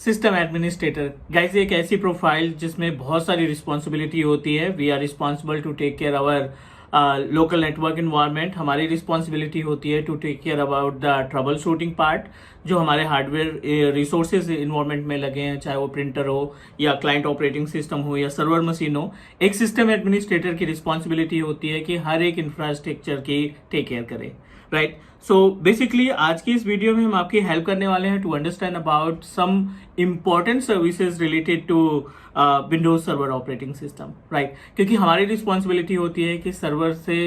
System administrator guys एक ऐसी profile जिसमें बहुत सारी रिस्पॉन्सिबिलिटी होती है। We are responsible to take care our local network environment. हमारी रिस्पॉन्सिबिलिटी होती है to take care about the troubleshooting part, जो हमारे हार्डवेयर रिसोर्सेज इन्वायरमेंट में लगे हैं, चाहे वो प्रिंटर हो या क्लाइंट ऑपरेटिंग सिस्टम हो या सर्वर मशीन हो। एक सिस्टम एडमिनिस्ट्रेटर की रिस्पॉन्सिबिलिटी होती है कि हर एक इंफ्रास्ट्रक्चर की टेक केयर करे, राइट। सो बेसिकली आज की इस वीडियो में हम आपकी हेल्प करने वाले हैं to understand about some important services related to Windows server operating system, right. क्योंकि हमारी रिस्पॉन्सिबिलिटी होती है कि सर्वर से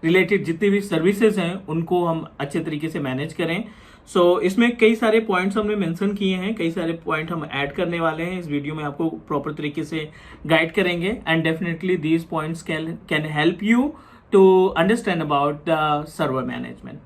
रिलेटेड जितनी भी सर्विसेज हैं उनको हम अच्छे तरीके से मैनेज करें। सो इसमें कई सारे पॉइंट्स हमने मेंशन किए हैं, कई सारे पॉइंट हम ऐड करने वाले हैं इस वीडियो में, आपको प्रॉपर तरीके से गाइड करेंगे and definitely these points can help you to understand about the server management.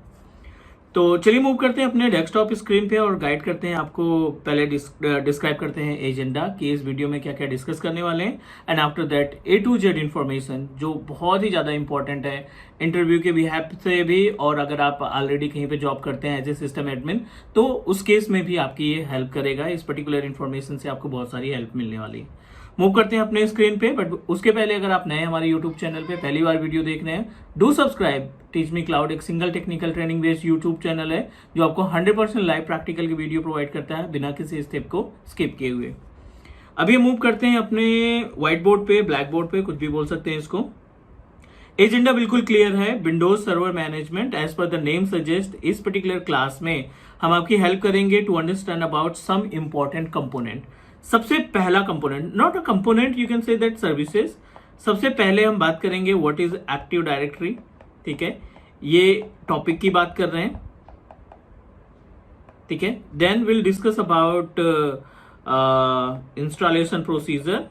तो चलिए मूव करते हैं अपने डेस्कटॉप स्क्रीन पे और गाइड करते हैं आपको। पहले डिस्क्राइब करते हैं एजेंडा कि इस वीडियो में क्या क्या डिस्कस करने वाले हैं and after that A to Z information जो बहुत ही ज़्यादा इंपॉर्टेंट है इंटरव्यू के बिहाफ से भी, और अगर आप ऑलरेडी कहीं पे जॉब करते हैं एज ए सिस्टम एडमिन तो उस केस में भी आपकी ये हेल्प करेगा। इस पर्टिकुलर इन्फॉर्मेशन से आपको बहुत सारी हेल्प मिलने वाली है। मूव करते हैं अपने स्क्रीन पे, बट उसके पहले अगर आप नए हमारे यूट्यूब चैनल पे पहली बार वीडियो देख रहे हैं, do subscribe. Teach me cloud एक single technical training based YouTube channel है जो आपको 100% लाइव प्रैक्टिकल की वीडियो प्रोवाइड करता है बिना किसी स्टेप को स्किप किए हुए। अभी मूव करते हैं अपने व्हाइट बोर्ड पे, ब्लैक बोर्ड पे, कुछ भी बोल सकते हैं इसको। एजेंडा बिल्कुल क्लियर है, Windows server management as per the name suggest. इस पर्टिकुलर क्लास में हम आपकी हेल्प करेंगे to understand about some important component. सबसे पहला component, not a component, you can say that services. सबसे पहले हम बात करेंगे व्हाट इज एक्टिव डायरेक्टरी, ठीक है, ये टॉपिक की बात कर रहे हैं, ठीक है। Then will discuss about installation procedure,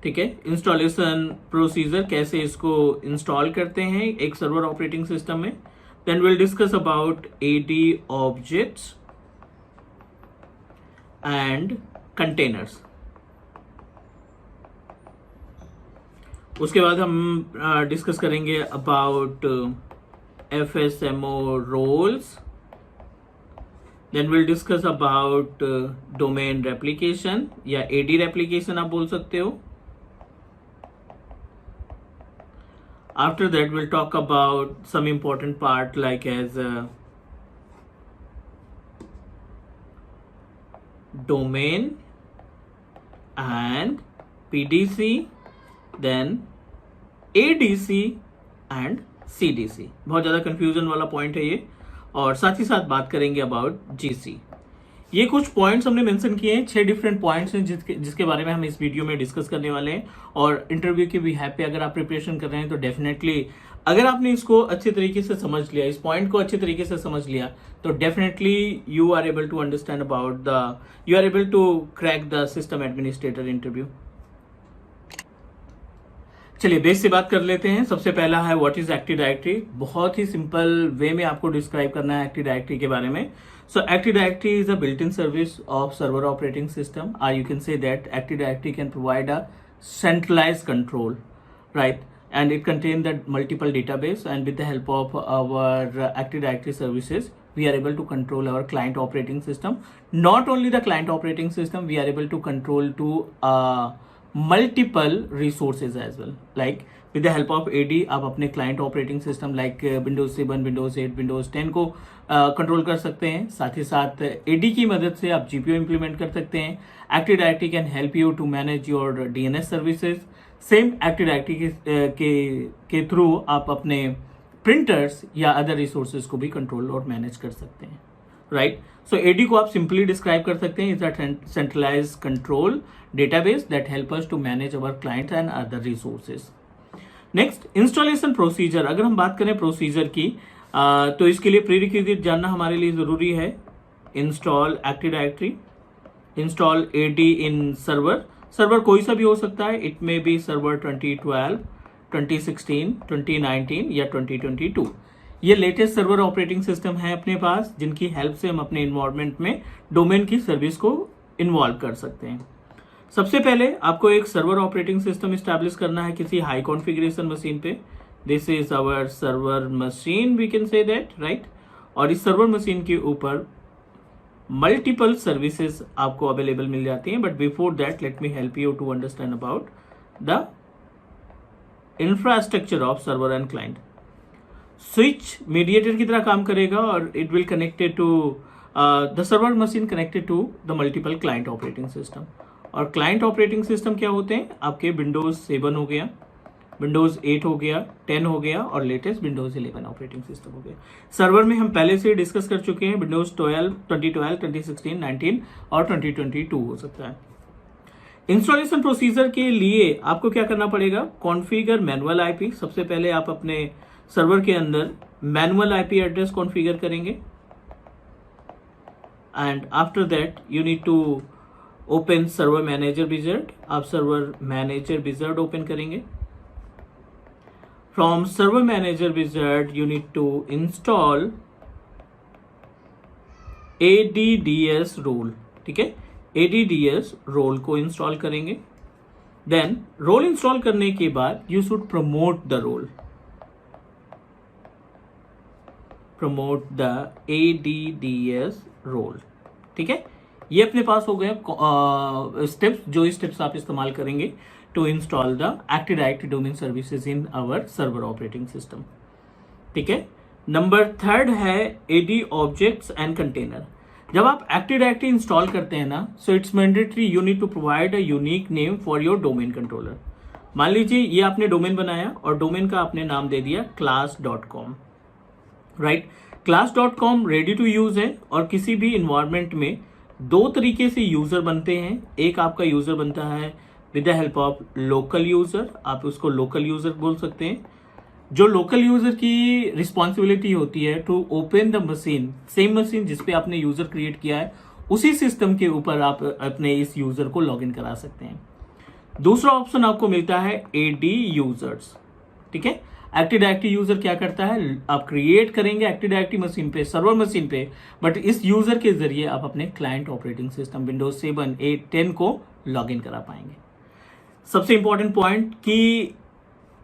ठीक है, इंस्टॉलेशन प्रोसीजर कैसे इसको इंस्टॉल करते हैं एक सर्वर ऑपरेटिंग सिस्टम में। Then will discuss about AD objects and containers. उसके बाद हम डिस्कस करेंगे about FSMO roles. Then will discuss about domain replication या AD रेप्लिकेशन आप बोल सकते हो। After that will talk about some important part like as domain and PDC, then ADC and CDC। बहुत ज़्यादा कंफ्यूजन वाला पॉइंट है ये, और साथ ही साथ बात करेंगे अबाउट GC। ये कुछ पॉइंट्स हमने मेंशन किए हैं, 6 डिफरेंट पॉइंट्स हैं जिसके बारे में हम इस वीडियो में डिस्कस करने वाले हैं। और इंटरव्यू के बिहाफ पे अगर आप प्रिपरेशन कर रहे हैं तो डेफिनेटली अगर आपने इसको अच्छे तरीके से समझ लिया, इस पॉइंट को अच्छे तरीके से समझ लिया, तो definitely you are able to understand about you are able to crack the system administrator interview. चलिए बेस से बात कर लेते हैं। सबसे पहला है व्हाट इज एक्टिव डायरेक्टरी। बहुत ही सिंपल वे में आपको डिस्क्राइब करना है एक्टिव डायरेक्टरी के बारे में। So Active Directory is a built in service of server operating system, और you can say that Active directory can provide a centralized control, right, and it contains the multiple database, and with the help of our Active Directory services we are able to control our client operating system. Not only the client operating system, we are able to control to multiple resources as well, like with the help of AD आप अपने client operating system like Windows 7, Windows 8, Windows 10 को control कर सकते हैं। साथ ही साथ AD की मदद से आप GPO इम्प्लीमेंट कर सकते हैं। Active directory can help you to manage your DNS services. Same active directory के थ्रू आप अपने प्रिंटर्स या अदर रिसोर्सेज को भी कंट्रोल और मैनेज कर सकते हैं, राइट। सो AD को आप सिंपली डिस्क्राइब कर सकते हैं, is a centralised control database that help us to manage our clients and other resources. Next, installation procedure. अगर हम बात करें प्रोसीजर की तो इसके लिए प्रीरिक्विजिट जानना हमारे लिए जरूरी है। Install active directory, install AD इन सर्वर। सर्वर कोई सा भी हो सकता है, इट मे बी सर्वर 2012, 2016, 2019 या 2022। ये लेटेस्ट सर्वर ऑपरेटिंग सिस्टम है अपने पास जिनकी हेल्प से हम अपने इन्वायरमेंट में डोमेन की सर्विस को इन्वॉल्व कर सकते हैं। सबसे पहले आपको एक सर्वर ऑपरेटिंग सिस्टम इस्टेब्लिश करना है किसी हाई कॉन्फ़िगरेशन मशीन पे। This is our server machine, we can say that, right. और इस सर्वर मशीन के ऊपर मल्टीपल सर्विसेज आपको अवेलेबल मिल जाती हैं. But before that let me help you to understand about the infrastructure of server and client. Switch mediator की तरह काम करेगा और it will connected to the server machine connected to the multiple client operating system. और client operating system क्या होते हैं? आपके विंडोज 7 हो गया, विंडोज 8 हो गया, 10 हो गया और लेटेस्ट विंडोज 11 ऑपरेटिंग सिस्टम हो गया. सर्वर में हम पहले से डिस्कस कर चुके हैं, विंडोज 12, 2012, 2016, 19 और 2022 हो सकता है. इंस्टॉलेशन प्रोसीजर के लिए आपको क्या करना पड़ेगा? Configure manual IP. सबसे पहले आप अपने सर्वर के अंदर मैनुअल आईपी एड्रेस कॉन्फ़िगर करेंगे and after that you need to open server manager wizard. आप सर्वर मैनेजर विजार्ड ओपन करेंगे. From server manager wizard you need to install ADDS role. ठीक है, ADDS रोल को install करेंगे. Then role install करने के बाद you should promote the role, promote the ADDS role. ठीक है, ये अपने पास हो गए स्टेप्स. जो स्टेप्स आप इस्तेमाल करेंगे to install the active directory domain services in our server operating system. ठीक है, नंबर 3 है AD ऑब्जेक्ट्स एंड कंटेनर. जब आप एक्टिव डायरेक्टरी इंस्टॉल करते हैं ना, so it's mandatory you need to provide a unique name for your domain controller. मान लीजिए ये आपने डोमेन बनाया और डोमेन का आपने नाम दे दिया class.com. Right, class.com ready to use है और किसी भी इन्वायरमेंट में 2 तरीके से यूजर बनते हैं. एक आपका यूजर बनता है with the help of local user. आप उसको लोकल यूजर बोल सकते हैं. जो लोकल यूजर की रिस्पॉन्सिबिलिटी होती है to open the machine, same machine जिसपे आपने यूजर क्रिएट किया है उसी सिस्टम के ऊपर आप अपने इस यूजर को लॉग इन करा सकते हैं. दूसरा ऑप्शन आपको मिलता है AD यूजर्स. ठीक है, एक्टिव डायरेक्टरी यूजर क्या करता है? आप क्रिएट करेंगे एक्टिव डायरेक्टरी मशीन पे, सर्वर मशीन पे, बट इस यूजर के जरिए आप अपने क्लाइंट ऑपरेटिंग सिस्टम विंडोज 7, 8, 10 को लॉग इन करा पाएंगे. सबसे इंपॉर्टेंट पॉइंट कि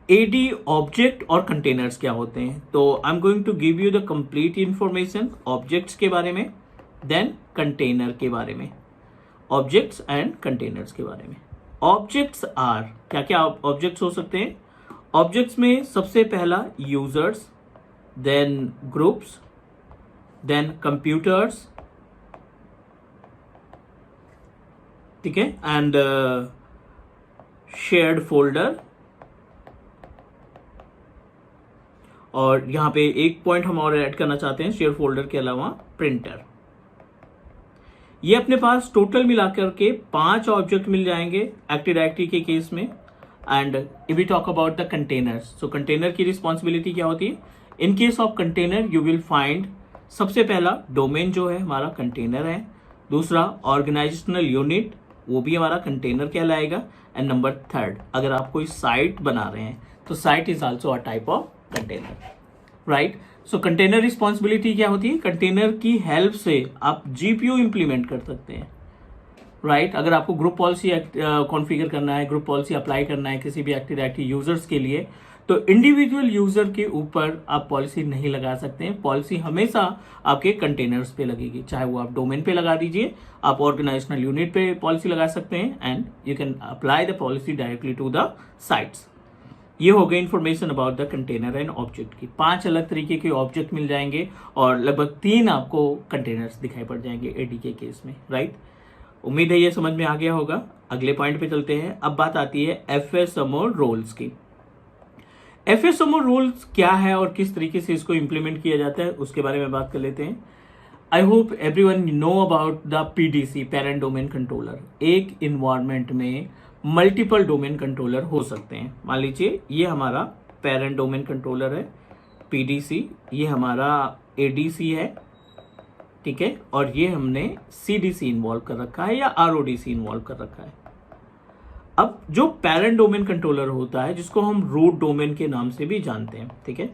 AD ऑब्जेक्ट और कंटेनर्स क्या होते हैं. तो I am going to give you the complete information objects के बारे में, देन कंटेनर के बारे में, ऑब्जेक्ट्स एंड कंटेनर्स के बारे में. ऑब्जेक्ट्स आर, क्या क्या ऑब्जेक्ट्स हो सकते हैं? ऑब्जेक्ट्स में सबसे पहला users, then groups, then computers. ठीक है, एंड शेयर्ड फोल्डर. और यहां पे एक पॉइंट हम और ऐड करना चाहते हैं, शेयर फोल्डर के अलावा प्रिंटर. ये अपने पास टोटल मिलाकर के 5 ऑब्जेक्ट मिल जाएंगे एक्टिव डायरेक्टरी के केस में. And if we talk about the containers, so container की रिस्पॉन्सिबिलिटी क्या होती है? In case of container you will find सबसे पहला डोमेन जो है हमारा कंटेनर है. दूसरा ऑर्गेनाइजेशनल यूनिट, वो भी हमारा कंटेनर कहलाएगा. एंड नंबर 3, अगर आप कोई साइट बना रहे हैं तो site is also a type of container. Right, so container responsibility क्या होती है? कंटेनर की हेल्प से आप GPU इंप्लीमेंट कर सकते हैं. राइट, अगर आपको ग्रुप पॉलिसी कॉन्फ़िगर करना है, ग्रुप पॉलिसी अप्लाई करना है किसी भी एक्टिव डायरेक्टरी यूजर्स के लिए, तो इंडिविजुअल यूजर के ऊपर आप पॉलिसी नहीं लगा सकते हैं. पॉलिसी हमेशा आपके कंटेनर्स पे लगेगी, चाहे वो आप डोमेन पे लगा दीजिए, आप ऑर्गेनाइजेशनल यूनिट पे पॉलिसी लगा सकते हैं and you can apply the policy directly to the sites. ये हो गई information about the container and object की. 5 अलग तरीके के ऑब्जेक्ट मिल जाएंगे और लगभग 3 आपको कंटेनर्स दिखाई पड़ जाएंगे AD के केस में. राइट, उम्मीद है ये समझ में आ गया होगा. अगले पॉइंट पे चलते हैं. अब बात आती है FSMO रोल्स की. FSMO रोल्स क्या है और किस तरीके से इसको इंप्लीमेंट किया जाता है उसके बारे में बात कर लेते हैं. I hope everyone know about the PDC, parent domain controller. एक इन्वायरमेंट में मल्टीपल डोमेन कंट्रोलर हो सकते हैं. मान लीजिए ये हमारा पेरेंट डोमेन कंट्रोलर है PDC, ये हमारा ADC है. ठीक है, और ये हमने CDC इन्वॉल्व कर रखा है या RODC इन्वॉल्व कर रखा है. अब जो पेरेंट डोमेन कंट्रोलर होता है, जिसको हम रूट डोमेन के नाम से भी जानते हैं. ठीक है,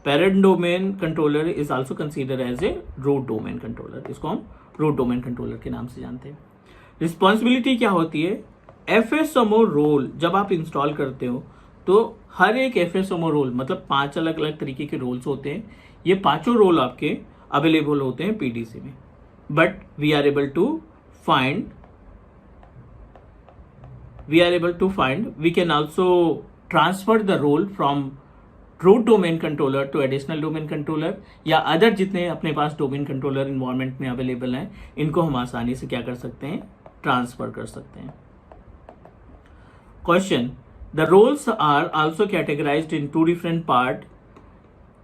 parent domain controller is also consider as a root domain controller. इसको हम रूट डोमेन कंट्रोलर के नाम से जानते हैं. रिस्पॉन्सिबिलिटी क्या होती है? FSMO रोल जब आप इंस्टॉल करते हो तो हर एक FSMO रोल, मतलब 5 अलग अलग तरीके के रोल्स होते हैं. ये 5 रोल आपके अवेलेबल होते हैं PDC में. but we are able to find we can also transfer the role from root domain controller to additional domain controller या अदर जितने अपने पास डोमेन कंट्रोलर इन्वायरमेंट में अवेलेबल हैं, इनको हम आसानी से क्या कर सकते हैं, ट्रांसफर कर सकते हैं. Question, the roles are also categorised in 2 different part.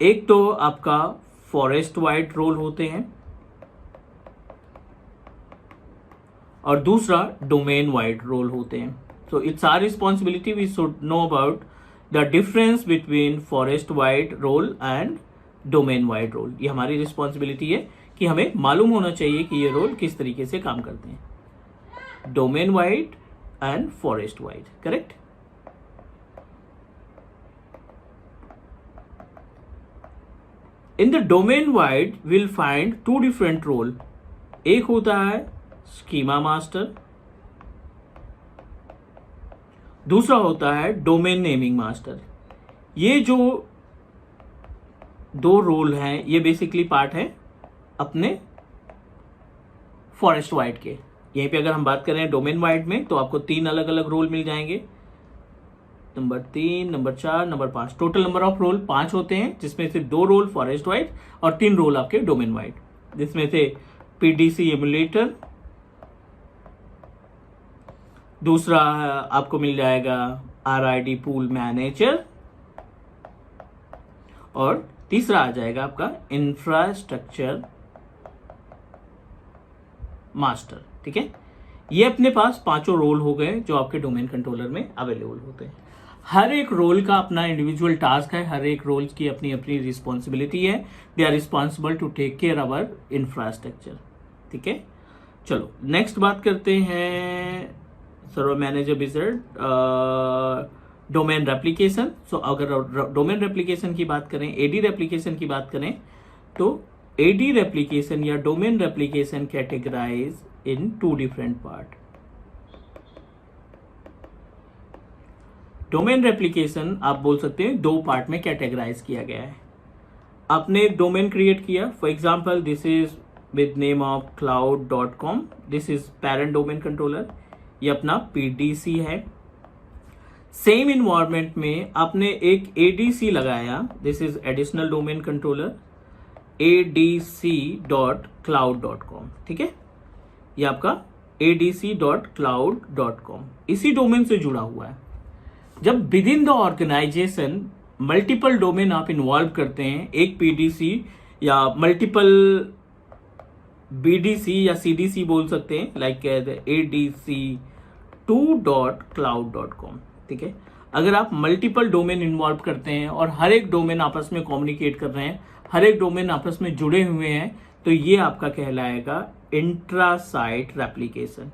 एक तो आपका फॉरेस्ट वाइड रोल होते हैं और दूसरा डोमेन वाइड रोल होते हैं. So it's our responsibility, we should know about the difference between forest wide role and domain wide role. ये हमारी रिस्पॉन्सिबिलिटी है कि हमें मालूम होना चाहिए कि ये रोल किस तरीके से काम करते हैं. Domain wide and forest wide, correct. In the domain wide will find 2 different role. एक होता है स्कीमा मास्टर, दूसरा होता है डोमेन नेमिंग मास्टर. ये जो 2 रोल हैं ये बेसिकली पार्ट है अपने फॉरेस्ट वाइड के. यहीं पे अगर हम बात करें डोमेन वाइड में तो आपको 3 अलग अलग रोल मिल जाएंगे. Number 3, number 4, number 5. Total number of role 5 होते हैं, जिसमें से 2 रोल फॉरेस्ट वाइड और 3 रोल आपके डोमेन वाइड, जिसमें से पीडीसी एमुलेटर, दूसरा आपको मिल जाएगा आरआईडी पूल मैनेजर और तीसरा आ जाएगा आपका इंफ्रास्ट्रक्चर मास्टर. ठीक है, ये अपने पास 5 रोल हो गए जो आपके डोमेन कंट्रोलर में अवेलेबल होते हैं. हर एक रोल का अपना इंडिविजुअल टास्क है, हर एक रोल की अपनी अपनी रिस्पॉन्सिबिलिटी है. They are responsible to take care our infrastructure. ठीक है, चलो नेक्स्ट बात करते हैं Server manager wizard domain replication. So अगर डोमेन रेप्लिकेशन की बात करें, एडी रेप्लिकेशन की बात करें, तो एडी रेप्लिकेशन या डोमेन रेप्लिकेशन कैटेगराइज इन 2 डिफरेंट पार्ट. डोमेन रेप्लिकेशन आप बोल सकते हैं 2 पार्ट में कैटेगराइज किया गया है. आपने डोमेन क्रिएट किया, for example this is with name of cloud.com. This is parent domain controller, ये अपना पीडीसी है. सेम इन्वायरमेंट में आपने एक एडीसी लगाया, this is additional domain controller adc.cloud.com. ठीक है, ये आपका adc.cloud.com इसी डोमेन से जुड़ा हुआ है. जब within the organisation multiple domain आप इन्वॉल्व करते हैं, एक पीडीसी या मल्टीपल बीडीसी या सीडीसी बोल सकते हैं, लाइक adc2.cloud.com. ठीक है, अगर आप मल्टीपल डोमेन इन्वॉल्व करते हैं और हर एक डोमेन आपस में कम्युनिकेट कर रहे हैं, हर एक डोमेन आपस में जुड़े हुए हैं, तो ये आपका कहलाएगा intra site replication.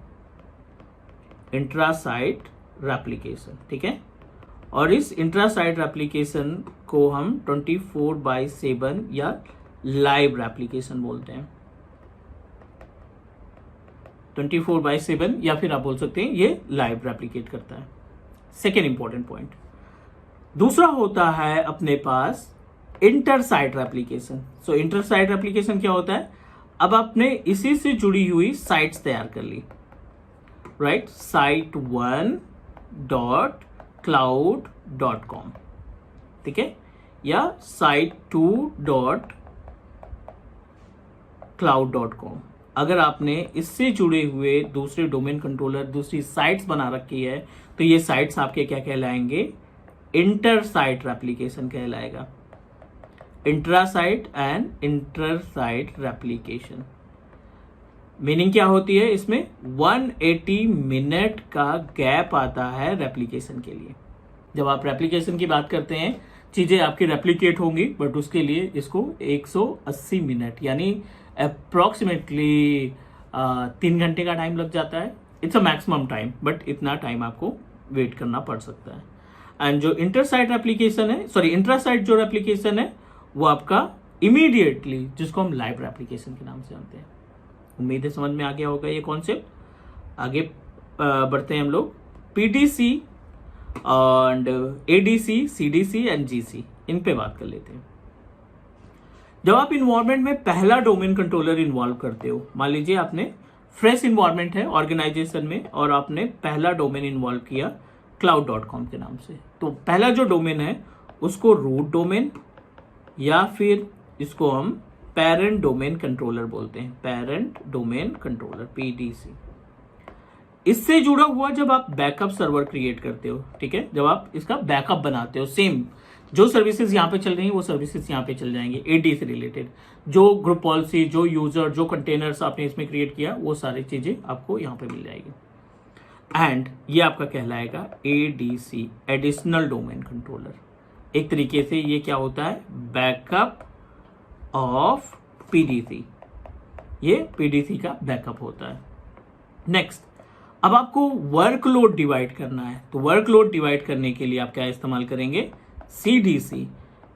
Intra site replication, ठीक है. और इस इंट्रा साइट रेप्लिकेशन को हम 24/7 या लाइव रेप्लिकेशन बोलते हैं. 24/7 या फिर आप बोल सकते हैं ये लाइव रेप्लिकेट करता है. सेकेंड इंपॉर्टेंट पॉइंट, दूसरा होता है अपने पास इंटर साइट रेप्लिकेशन. सो इंटर साइट रेप्लिकेशन क्या होता है, अब आपने इसी से जुड़ी हुई साइट्स तैयार कर ली, राइट, site1.cloud.com. ठीक है, या site2.cloud.com. अगर आपने इससे जुड़े हुए दूसरे डोमेन कंट्रोलर, दूसरी साइट्स बना रखी है, तो ये साइट्स आपके क्या कहलाएंगे, इंटर साइट रेप्लिकेशन कहलाएगा. Intra site and inter site replication. Meaning क्या होती है, इसमें 180 मिनट का गैप आता है रेप्लिकेशन के लिए. जब आप रेप्लिकेशन की बात करते हैं, चीजें आपकी रेप्लिकेट होंगी, बट उसके लिए इसको 180 मिनट यानी अप्रोक्सीमेटली 3 घंटे का टाइम लग जाता है. It's a maximum time, but इतना टाइम आपको वेट करना पड़ सकता है. एंड जो इंटर साइट रेप्लिकेशन है, सॉरी इंट्रा साइट जो रेप्लिकेशन है, वो आपका इमीडिएटली, जिसको हम लाइव रेप्लिकेशन के नाम से जानते हैं. उम्मीद है समझ में आ गया होगा ये कॉन्सेप्ट. आगे बढ़ते हैं हम लोग. PDC and ADC, CDC and GC, इन पे बात कर लेते हैं. जब आप इन्वायरमेंट में पहला डोमेन कंट्रोलर इन्वॉल्व करते हो, मान लीजिए आपने फ्रेश इन्वायरमेंट है ऑर्गेनाइजेशन में और आपने पहला डोमेन इन्वॉल्व किया cloud.com के नाम से, तो पहला जो डोमेन है उसको रूट डोमेन या फिर इसको हम पेरेंट डोमेन कंट्रोलर बोलते हैं, पेरेंट डोमेन कंट्रोलर PDC। इससे जुड़ा हुआ जब आप बैकअप सर्वर क्रिएट करते हो, ठीक है, जब आप इसका बैकअप बनाते हो, सेम जो सर्विसेज यहाँ पे चल रही हैं वो सर्विसेज यहाँ पे चल जाएंगे, AD से रिलेटेड जो ग्रुप पॉलिसी, जो यूजर, जो कंटेनर्स आपने इसमें क्रिएट किया, वो सारी चीजें आपको यहाँ पे मिल जाएगी। एंड ये आपका कहलाएगा ADC, एडिशनल डोमेन कंट्रोलर। एक तरीके से ये क्या होता है, बैकअप ऑफ PDC, ये PDC का बैकअप होता है। नेक्स्ट, अब आपको वर्कलोड डिवाइड करना है, तो वर्कलोड डिवाइड करने के लिए आप क्या इस्तेमाल करेंगे, CDC,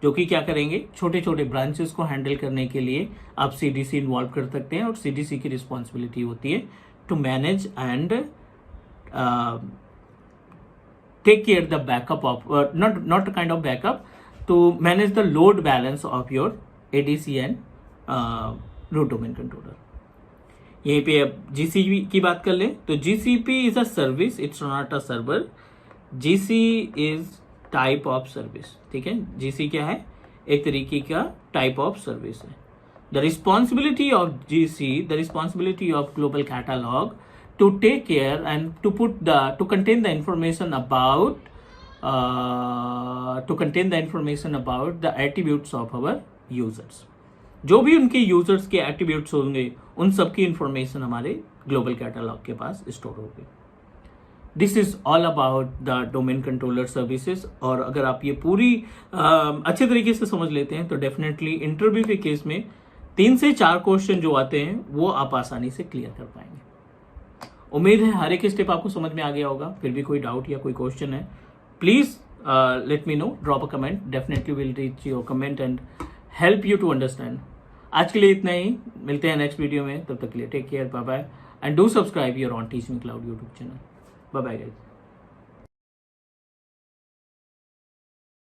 जो कि क्या करेंगे, छोटे छोटे ब्रांचेस को हैंडल करने के लिए आप CDC इन्वॉल्व कर सकते हैं। और CDC की रिस्पॉन्सिबिलिटी होती है to manage and take care the backup of not kind of backup, to manage the load balance of your ADC and root domain controller. यहीं पे अब GCP की बात कर लें तो GCP is a service, it's not a server. GC is type of service, ठीक है, GC क्या है, एक तरीके का टाइप ऑफ सर्विस है। The responsibility of GC, the responsibility of global catalogue to take care and to contain the information about the attributes of our users. जो भी उनके यूजर्स के एट्रीब्यूट्स होंगे उन सब की इंफॉर्मेशन हमारे ग्लोबल कैटलॉग के पास स्टोर होगी। This is all about the domain controller services. और अगर आप ये पूरी अच्छे तरीके से समझ लेते हैं तो डेफिनेटली इंटरव्यू के केस में 3 से 4 क्वेश्चन जो आते हैं वो आप आसानी से क्लियर कर पाएंगे। उम्मीद है हर एक स्टेप आपको समझ में आ गया होगा। फिर भी कोई डाउट या कोई क्वेश्चन है, please let me know, drop a comment, definitely will reach your comment and help you to understand. आज के लिए इतना ही, मिलते हैं नेक्स्ट वीडियो में, तब तक के लिए take care, bye bye and do subscribe your own teaching cloud YouTube channel. Bye bye guys.